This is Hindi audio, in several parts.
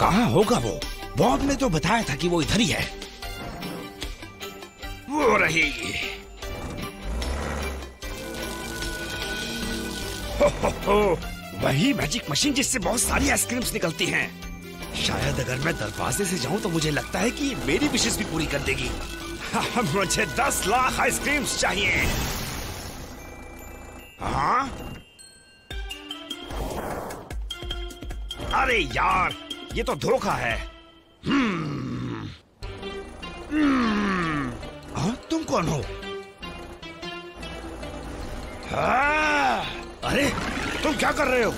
कहाँ होगा वो? बॉब ने तो बताया था कि वो इधर ही है। वो रही। हो, वही मैजिक मशीन जिससे बहुत सारी आइसक्रीम्स निकलती हैं। शायद अगर मैं दरवाजे से जाऊं तो मुझे लगता है कि मेरी विशेष भी पूरी कर देगी। मुझे 10 लाख आइसक्रीम्स चाहिए। हाँ? अरे यार, ये तो धोखा है। हाँ, तुम कौन हो? हाँ, अरे तुम क्या कर रहे हो?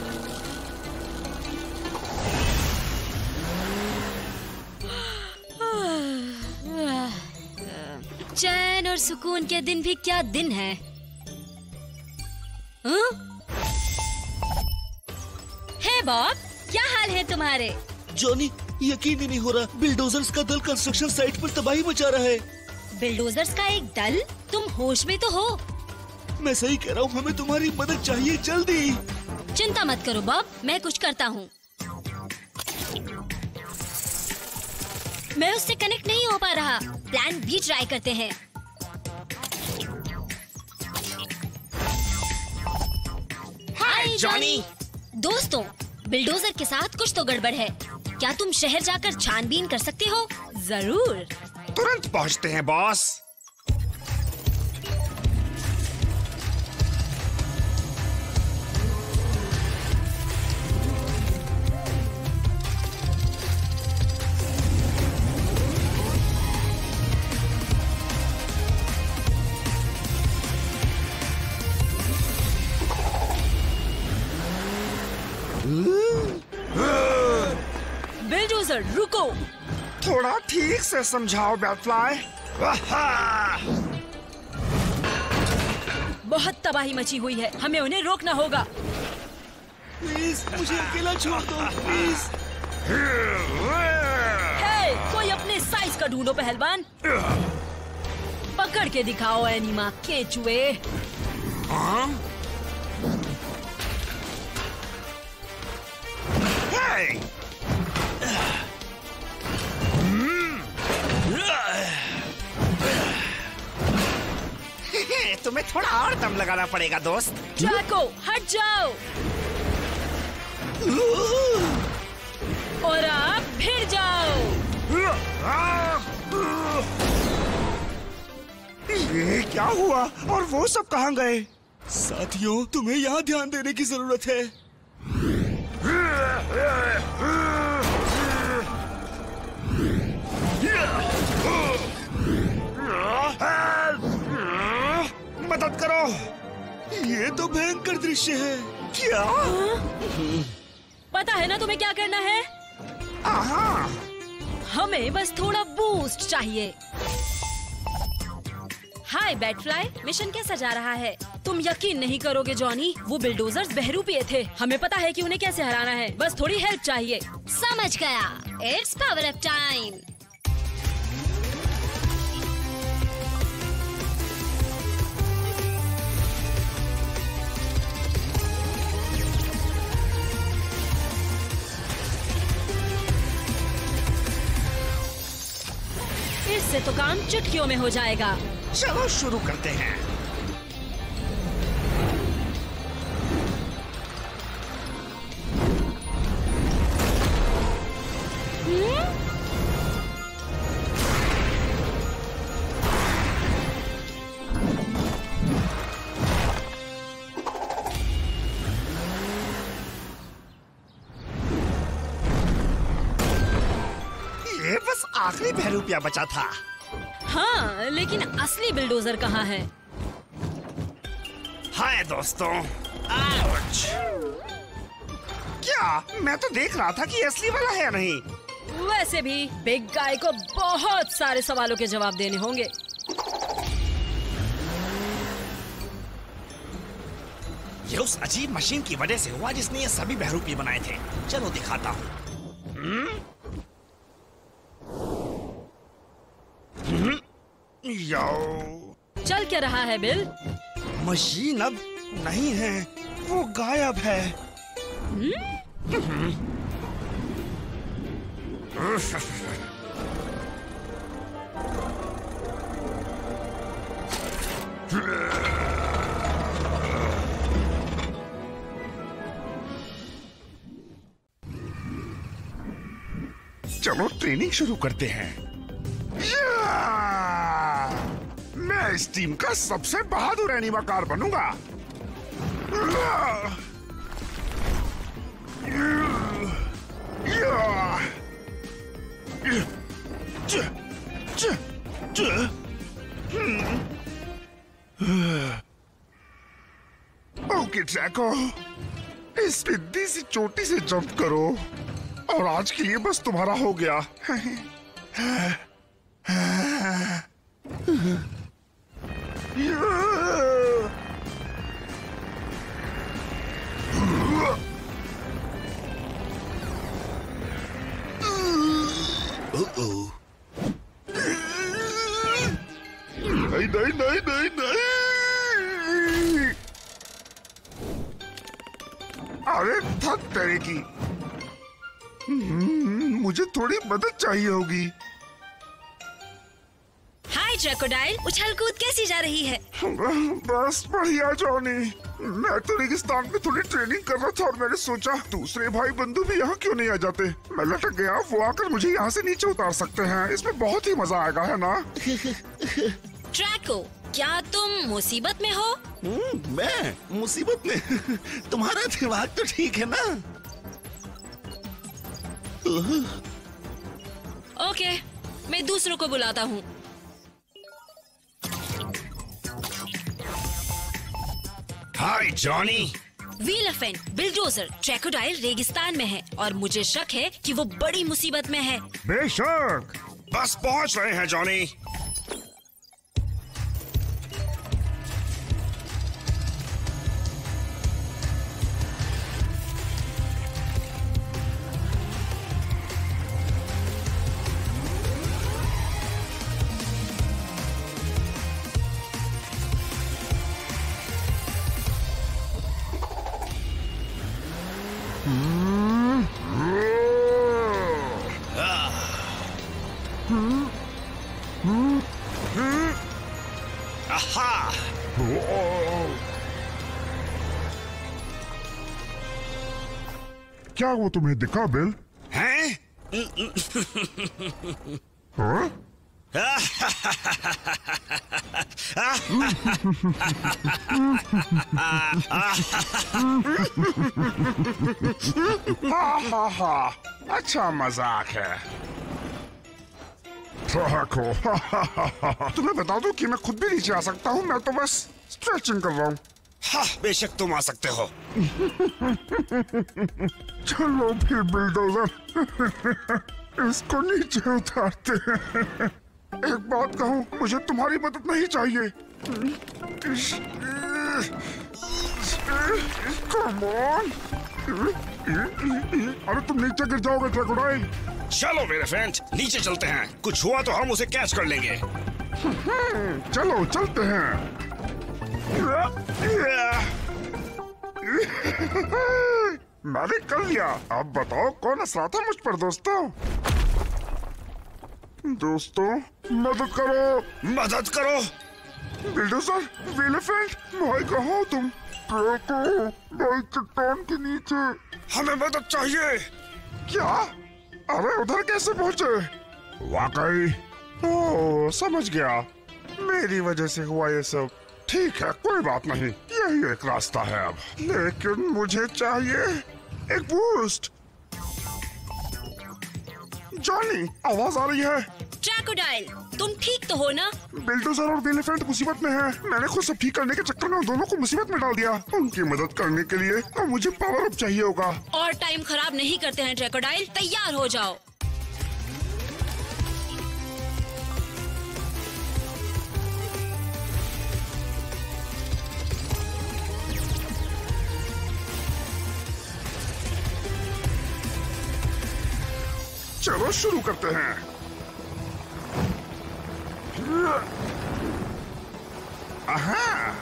चैन और सुकून के दिन भी क्या दिन है। हे बॉब, क्या हाल है तुम्हारे? जॉनी, यकीन ही नहीं हो रहा, बिल्डोजर्स का दल कंस्ट्रक्शन साइट पर तबाही मचा रहा है। बिल्डोजर्स का एक दल? तुम होश में तो हो? मैं सही कह रहा हूँ, हमें तुम्हारी मदद चाहिए जल्दी। चिंता मत करो बॉब, मैं कुछ करता हूँ। मैं उससे कनेक्ट नहीं हो पा रहा। प्लान भी ट्राई करते हैं। हाय जॉनी। दोस्तों, बिल्डोजर के साथ कुछ तो गड़बड़ है। क्या तुम शहर जाकर छानबीन कर सकते हो? जरूर। तुरंत पहुँचते हैं बॉस। बिल्डोजर रुको। थोड़ा ठीक से समझाओ बैटफ्लाई। बहुत तबाही मची हुई है, हमें उन्हें रोकना होगा। प्लीज मुझे अकेला छोड़ दो, प्लीज। हे, कोई अपने साइज का ढूंढो पहलवान। पकड़ के दिखाओ एनिमा केचुए। तुम्हें थोड़ा और दम लगाना पड़ेगा दोस्त। ट्रैको, हट जाओ। और आप फिर जाओ। ये क्या हुआ? और वो सब कहाँ गए? साथियों, तुम्हें यहाँ ध्यान देने की जरूरत है। मदद करो। ये तो भयंकर दृश्य है। क्या? पता है ना तुम्हें क्या करना है? हमें बस थोड़ा बूस्ट चाहिए। हाय बैटफ्लाई, मिशन कैसा जा रहा है? तुम यकीन नहीं करोगे जॉनी, वो बिल्डोजर्स बहरूपिये थे। हमें पता है कि उन्हें कैसे हराना है, बस थोड़ी हेल्प चाहिए। समझ गया। It's power up time. इससे तो काम चुटकियों में हो जाएगा। चलो शुरू करते हैं। ये बस आखिरी बहरूपिया बचा था। हाँ, लेकिन असली बिल्डोजर कहाँ है? हाय दोस्तों। आउच। क्या? मैं तो देख रहा था कि असली वाला है या नहीं। वैसे भी बिग गाय को बहुत सारे सवालों के जवाब देने होंगे। ये उस अजीब मशीन की वजह से हुआ जिसने ये सभी बहरूपी बनाए थे। चलो दिखाता हूँ। चल क्या रहा है बिल? मशीन अब नहीं है, वो गायब है। चलो ट्रेनिंग शुरू करते हैं। मैं इस टीम का सबसे बहादुर एनिमाकार बनूंगा। ओके ट्रैको, इस पिद्दी सी चोटी से जंप करो और आज के लिए बस तुम्हारा हो गया। नहीं नहीं नहीं नहीं नहीं, अरे थक तेरे की। मुझे थोड़ी मदद चाहिए होगी। हाय क्रोकोडाइल, उछल कूद कैसी जा रही है? बस बढ़िया जॉनी। मैं तो रेगिस्तान में थोड़ी ट्रेनिंग कर रहा था और मैंने सोचा दूसरे भाई बंधु भी यहाँ क्यों नहीं आ जाते। मैं लटक गया, वो आकर मुझे यहाँ से नीचे उतार सकते हैं। इसमें बहुत ही मजा आएगा, है ना? ट्रैको, क्या तुम मुसीबत में हो? मैं मुसीबत में? तुम्हारा दिमाग तो ठीक है ना? ओके, मैं दूसरों को बुलाता हूँ। हाय जॉनी। व्हीलफेंट, बिलडोजर, क्रोकोडाइल रेगिस्तान में है और मुझे शक है कि वो बड़ी मुसीबत में है। बेशक। बस पहुंच रहे हैं जॉनी। आहा! क्या वो तुम्हें दिखा बिल? हैं? हाँ? अच्छा मजाक है। तुम्हें बता दूं कि मैं खुद भी नीचे आ सकता हूँ। मैं तो बस स्ट्रेचिंग कर रहा हूँ। हाँ, बेशक तुम आ सकते हो। चलो फिर बिल्डोजर, इसको नीचे उतारते हैं। एक बात कहूँ, मुझे तुम्हारी मदद नहीं चाहिए। Come on। अरे तुम नीचे गिर जाओगे क्रोकोडाइल। चलो मेरे फ्रेंड, नीचे चलते हैं। कुछ हुआ तो हम उसे कैच कर लेंगे। चलो चलते हैं। मैंने कर लिया। अब बताओ कौन हंस रहा था मुझ पर दोस्तों? दोस्तों मदद करो। मदद करो। बिल्डोजर, व्हीलफेंट, भाई कहाँ हो तुम? भाई चट्टान के नीचे। हमें मदद चाहिए। क्या? अरे उधर कैसे पहुँचे? वाकई? ओह समझ गया, मेरी वजह से हुआ ये सब। ठीक है, कोई बात नहीं, यही एक रास्ता है अब। लेकिन मुझे चाहिए एक बूस्ट। जॉनी, आवाज आ रही है। क्रोकोडाइल, तुम ठीक तो हो ना? बिल्डोजर और व्हीलफेंट मुसीबत में है। मैंने खुद सब ठीक करने के चक्कर में दोनों को मुसीबत में डाल दिया। उनकी मदद करने के लिए अब मुझे पावर अप चाहिए होगा। और टाइम खराब नहीं करते हैं क्रोकोडाइल, तैयार हो जाओ। चलो शुरू करते हैं। आहा!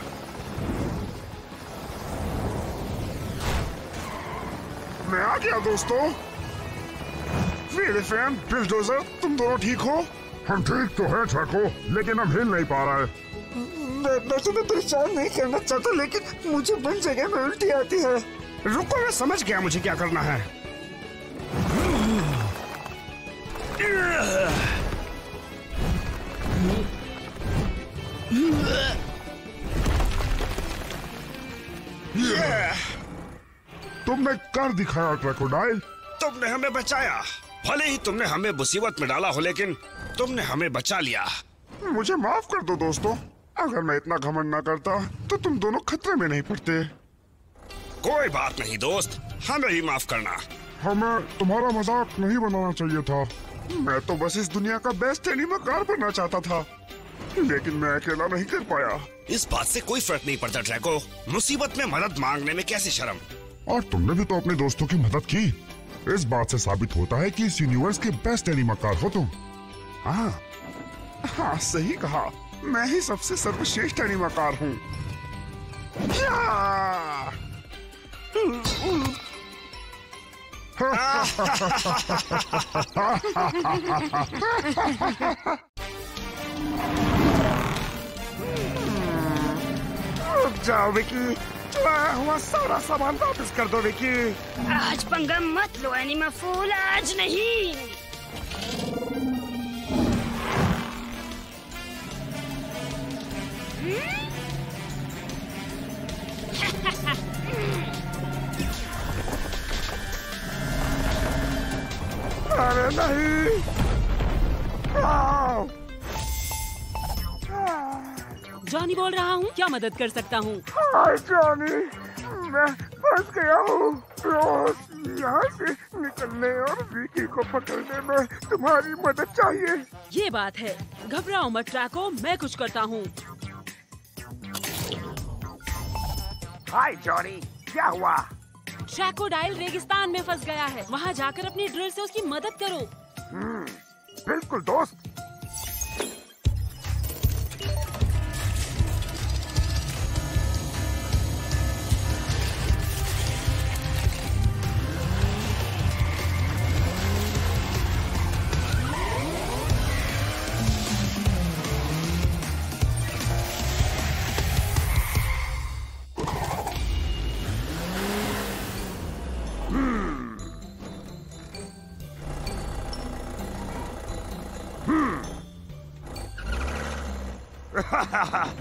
मैं आ गया दोस्तों। मेरे फ्रेंड बिलडोजर, तुम दोनों ठीक हो? हम ठीक तो है ट्रैको, लेकिन हम हिल नहीं पा रहे। मैं तुम्हें परेशान नहीं करना चाहता, लेकिन मुझे बड़ी जगह में उल्टी आती है। रुको, मैं समझ गया मुझे क्या करना है। तुमने कर दिखाया क्रोकोडाइल। तुमने हमें बचाया। भले ही तुमने हमें मुसीबत में डाला हो, लेकिन तुमने हमें बचा लिया। मुझे माफ कर दो दोस्तों, अगर मैं इतना घमंड न करता तो तुम दोनों खतरे में नहीं पड़ते। कोई बात नहीं दोस्त, हमें ही माफ करना। हमें तुम्हारा मजाक नहीं बनाना चाहिए था। मैं तो बस इस दुनिया का बेस्ट एनिमल बनना चाहता था, लेकिन मैं अकेला नहीं कर पाया। इस बात से कोई फर्क नहीं पड़ता ट्रैको, मुसीबत में मदद मांगने में कैसी शर्म। और तुमने भी तो अपने दोस्तों की मदद की। इस बात से साबित होता है कि इस यूनिवर्स के बेस्ट एनिमल हो तुम। हाँ, सही कहा, मैं ही सबसे सर्वश्रेष्ठ एनिमल हूँ। रुक जाओ विकी, चुराया हुआ सारा सामान वापस कर दो विकी। आज पंगा मत लो एनिमा फूल, आज नहीं। अरे नहीं। जॉनी बोल रहा हूँ, क्या मदद कर सकता हूँ? हाय जॉनी, मैं फंस गया हूँ। रोज यहाँ से निकलने और विकी को पकड़ने में तुम्हारी मदद चाहिए। ये बात है, घबराओ मत ट्रैको, मैं कुछ करता हूँ। हाय जॉनी, क्या हुआ? ट्रैकोडाइल रेगिस्तान में फंस गया है, वहाँ जाकर अपनी ड्रिल से उसकी मदद करो। बिल्कुल दोस्त।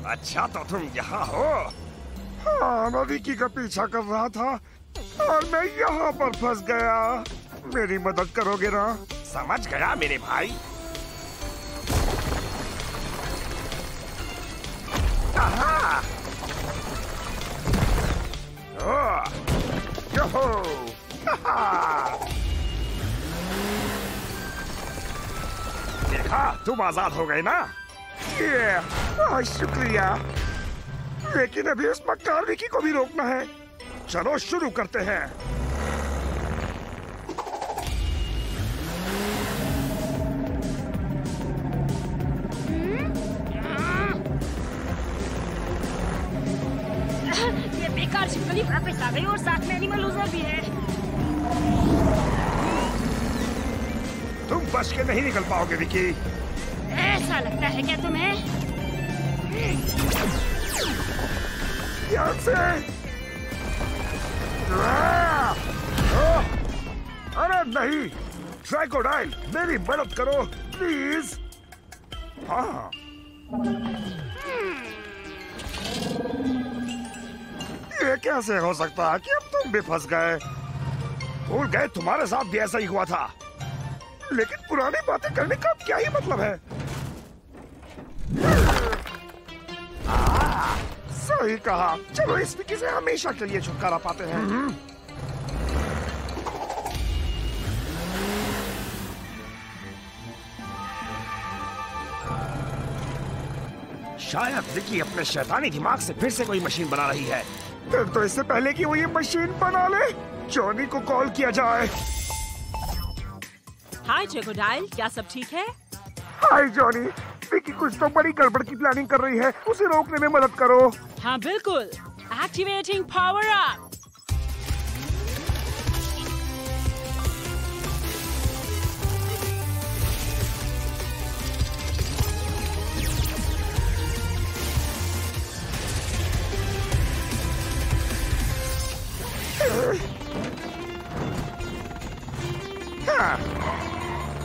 अच्छा तो तुम यहाँ हो। हाँ, मैं विकी का पीछा कर रहा था और मैं यहाँ पर फंस गया। मेरी मदद करोगे ना? समझ गया मेरे भाई। देखा, तुम आजाद हो गए ना? शुक्रिया, लेकिन अभी उस मक्कार विकी को भी रोकना है। चलो शुरू करते हैं। ये बेकार छिपकली वापस आ गई और साथ में एनिमल लूजर भी है। तुम बच के नहीं निकल पाओगे विकी। ऐसा लगता है क्या तुम्हें? ध्यान से। अरे नहीं, ट्राइकोडाइल, मेरी मदद करो प्लीज। हाँ, ये कैसे हो सकता है कि अब तुम भी फंस गए? भूल गए तुम्हारे साथ भी ऐसा ही हुआ था। लेकिन पुरानी बातें करने का क्या ही मतलब है? सही कहा। चलो इस विकी से हमेशा के लिए छुटकारा पाते हैं। शायद विकी अपने शैतानी दिमाग से फिर से कोई मशीन बना रही है। फिर तो इससे पहले कि वो ये मशीन बना ले, जॉनी को कॉल किया जाए। हाय ट्रैकोडाइल, क्या सब ठीक है? हाय जॉनी, विकी कुछ तो बड़ी गड़बड़ की प्लानिंग कर रही है, उसे रोकने में मदद करो। हाँ बिल्कुल, एक्टिवेटिंग पावर अप।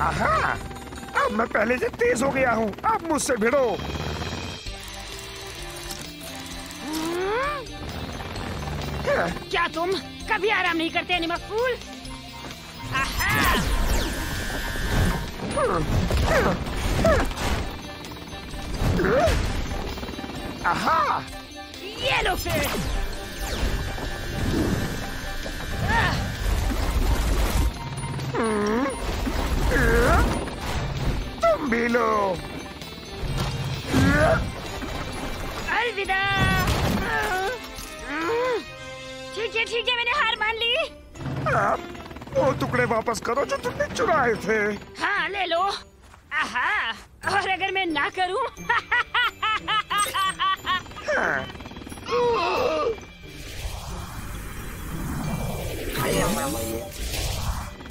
आहा, अब मैं पहले से तेज हो गया हूँ, अब मुझसे भिड़ो। क्या तुम कभी आराम नहीं करते एनिमल फूल? आहा, ये लो फिर। तुम भी लो। अलविदा। ठीक है, मैंने हार मान ली। वो टुकड़े वापस करो जो तुमने चुराए थे। हाँ, ले लो। आहा, और अगर मैं ना करूं?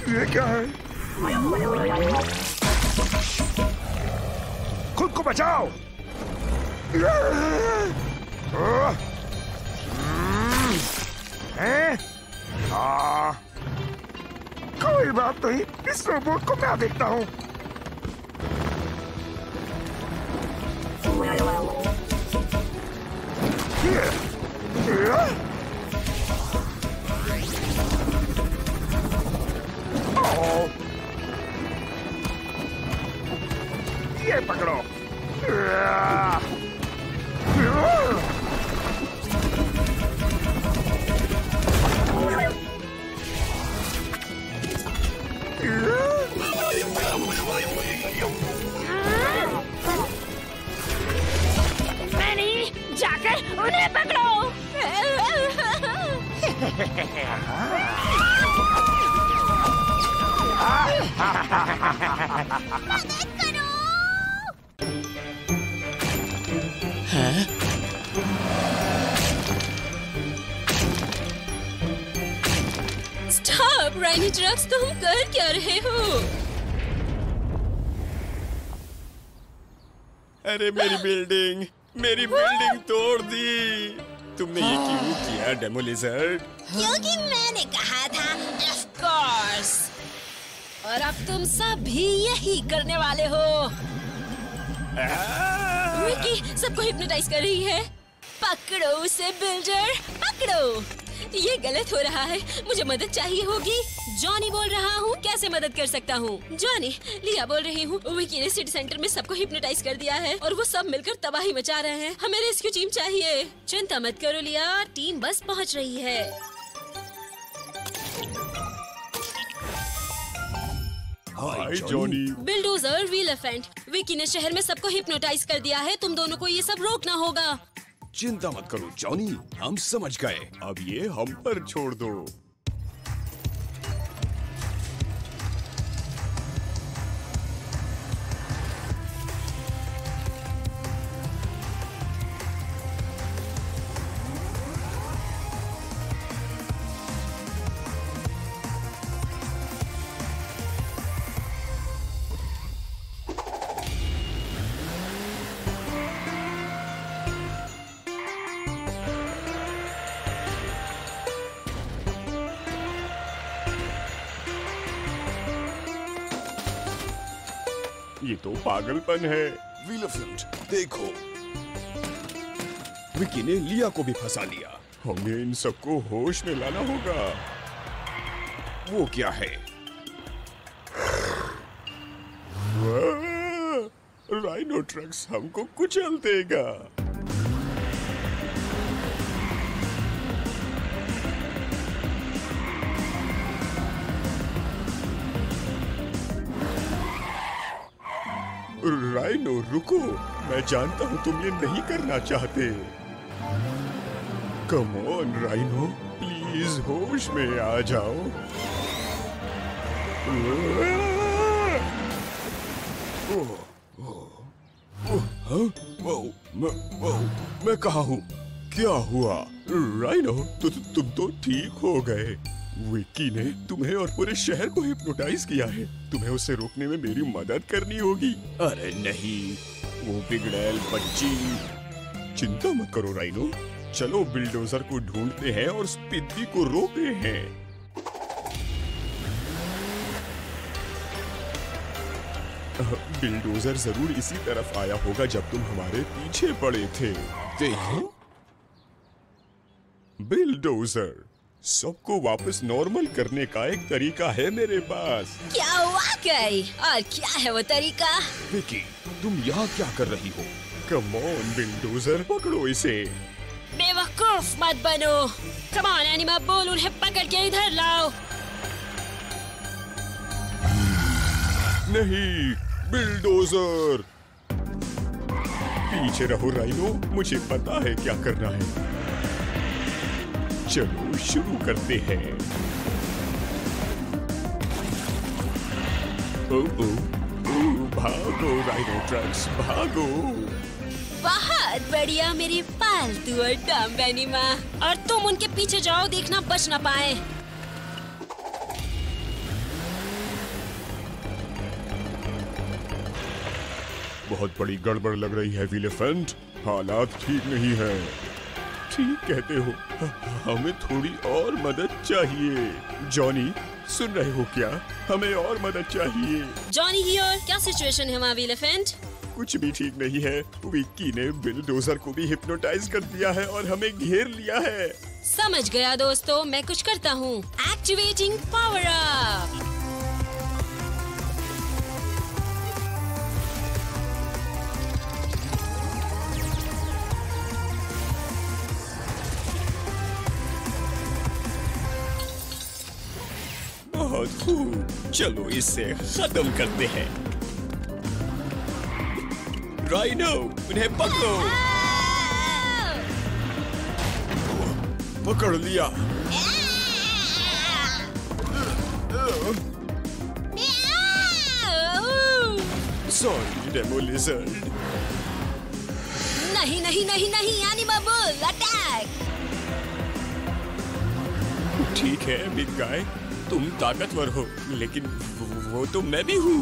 ये क्या है? खुद को बचाओ। कोई बात नहीं, इस रोबोट को मैं देखता हूँ। ये पकड़ो। मैं नहीं, जाकर उन्हें पकड़ो। स्टॉप राइनी ट्रक्स, तुम कर क्या रहे हो? अरे मेरी बिल्डिंग तोड़ दी। तुमने ये क्यों किया डेमो लिजर्ड? क्योंकि मैंने कहा था, ऑफ कोर्स। और अब तुम सब भी यही करने वाले हो। विकी सबको हिप्नोटाइज कर रही है। पकड़ो उसे बिल्डर, पकड़ो। ये गलत हो रहा है, मुझे मदद चाहिए होगी। जॉनी बोल रहा हूँ, कैसे मदद कर सकता हूँ? जॉनी, लिया बोल रही हूँ। विकी ने सिटी सेंटर में सबको हिप्नोटाइज कर दिया है और वो सब मिलकर तबाही मचा रहे हैं। हमें रेस्क्यू टीम चाहिए। चिंता मत करो लिया, टीम बस पहुँच रही है। Hi Johnny. Bulldozer, wheel elephant, Vicky ने शहर में सबको हिप्नोटाइज कर दिया है। तुम दोनों को ये सब रोकना होगा। चिंता मत करो जॉनी, हम समझ गए। अब ये हम पर छोड़ दो। ये तो पागलपन है। व्हील एलिफेंट, देखो। विकी ने लिया को भी फंसा लिया। हमें इन सबको होश में लाना होगा। वो क्या है? राइनो ट्रक्स हमको कुचल देगा। राइनो रुको, मैं जानता हूँ तुम ये नहीं करना चाहते। कम ऑन राइनो, प्लीज होश में आ जाओ। मैं कहाँ हूँ? क्या हुआ? राइनो तुम तो ठीक हो गए। विकी ने तुम्हें और पूरे शहर को हिप्नोटाइज किया है। तुम्हें उसे रोकने में मेरी मदद करनी होगी। अरे नहीं, वो बिगड़ैल बच्ची। चिंता मत करो राइनो, चलो बिल्डोजर को ढूंढते हैं और स्पिदी को रोकते हैं। बिल्डोजर जरूर इसी तरफ आया होगा जब तुम हमारे पीछे पड़े थे। देखो, बिल्डोजर, सबको वापस नॉर्मल करने का एक तरीका है मेरे पास। क्या वाकई? और क्या है वो तरीका? विकी, तुम यहाँ क्या कर रही हो? कम ऑन बिल्डोजर, पकड़ो इसे। बेवकूफ मत बनो। कम ऑन एनिमा बोल, उन्हें पकड़ के इधर लाओ। नहीं, बिल्डोजर। पीछे रहो राइनो, मुझे पता है क्या करना है। चलो शुरू करते हैं। भागो राइनो ट्रक्स, भागो। बहुत बढ़िया मेरी पालतू और डम्ब एनिमा। और तुम उनके पीछे जाओ, देखना बच ना पाए। बहुत बड़ी गड़बड़ लग रही है विलेफेंट, हालात ठीक नहीं है। ठीक कहते हो, हमें थोड़ी और मदद चाहिए। जॉनी, सुन रहे हो क्या? हमें और मदद चाहिए। जॉनी हियर, क्या सिचुएशन है वहाँ विलेफेंट? कुछ भी ठीक नहीं है। विक्की ने बिल्डोजर को भी हिप्नोटाइज कर दिया है और हमें घेर लिया है। समझ गया दोस्तों, मैं कुछ करता हूँ। Activating power up. बहुत खूब, चलो इसे खत्म करते हैं। राइनो, उन्हें पकड़ो। पकड़ लिया। सॉरी डेमोलिजर्ड। नहीं नहीं नहीं नहीं, एनिमा बुल अटैक। ठीक है बिग गाय, तुम ताकतवर हो, लेकिन वो तो मैं भी हूँ।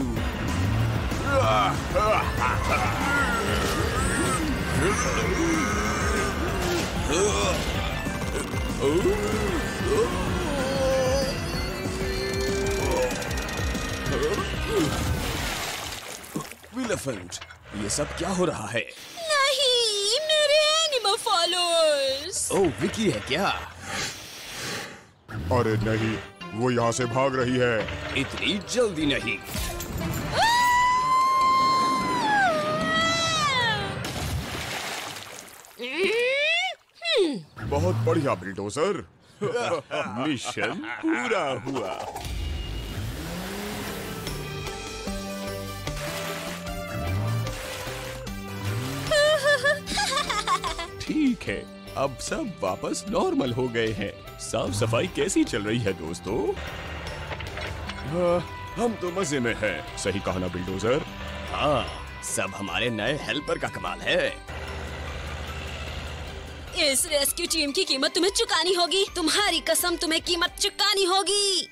विलेफेंट, ये सब क्या हो रहा है? नहीं, मेरे एनिमा फॉलोअर्स। ओह, विकी है क्या? अरे नहीं, वो यहाँ से भाग रही है। इतनी जल्दी नहीं। बहुत बढ़िया बिल्डोजर। मिशन पूरा हुआ। ठीक है, अब सब वापस नॉर्मल हो गए हैं। साफ सफाई कैसी चल रही है दोस्तों? हम तो मजे में हैं। सही कहा ना बिल्डोजर? हाँ, सब हमारे नए हेल्पर का कमाल है। इस रेस्क्यू टीम की कीमत तुम्हें चुकानी होगी। तुम्हारी कसम, तुम्हें कीमत चुकानी होगी।